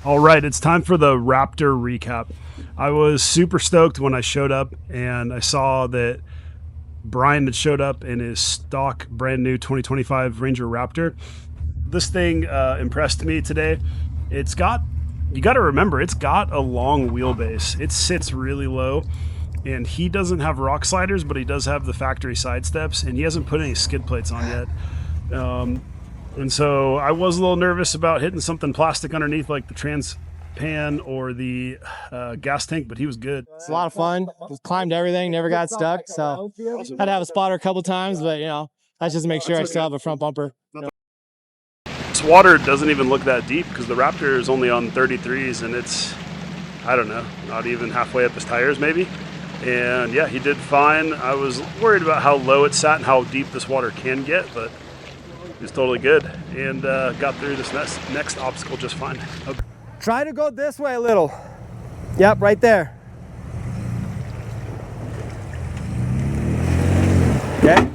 All right, it's time for the Raptor recap. I was super stoked when I showed up and I saw that Brian had showed up in his stock brand new 2025 Ranger Raptor. This thing impressed me today. You got to remember, it's got a long wheelbase. It sits really low, and he doesn't have rock sliders, but he does have the factory side steps, and he hasn't put any skid plates on yet. And so I was a little nervous about hitting something plastic underneath, like the trans pan or the gas tank, but he was good. It's a lot of fun. Climbed everything, never got stuck. So had to have a spotter a couple times, but that's just to make sure I still have a front bumper. This water doesn't even look that deep because the Raptor is only on 33s, and it's, I don't know, not even halfway up his tires maybe. And yeah, he did fine. I was worried about how low it sat and how deep this water can get, but he was totally good and got through this next obstacle just fine. Okay. Try to go this way a little. Yep, right there. Okay.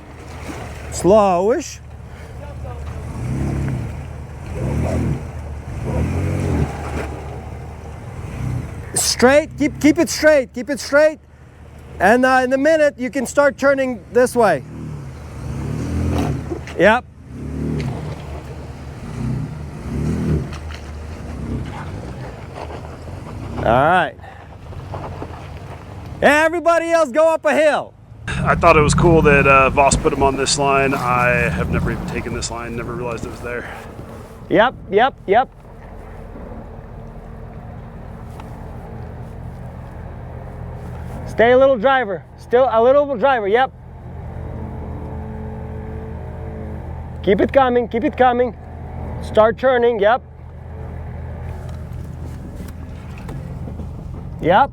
Slowish. Straight. Keep it straight. Keep it straight. And in a minute, you can start turning this way. Yep. All right. Everybody else go up a hill. I thought it was cool that Voss put him on this line. I have never even taken this line, never realized it was there. Yep. Stay a little driver. Still a little driver, yep. Keep it coming. Start turning, yep. Yep.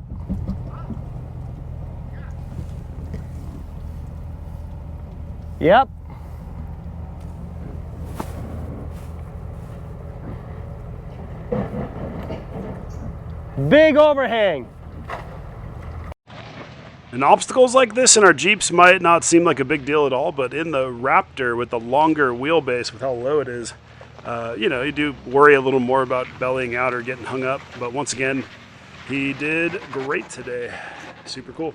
Yep. Big overhang. And obstacles like this in our Jeeps might not seem like a big deal at all, but in the Raptor with the longer wheelbase, with how low it is, you do worry a little more about bellying out or getting hung up. But once again, he did great today. Super cool.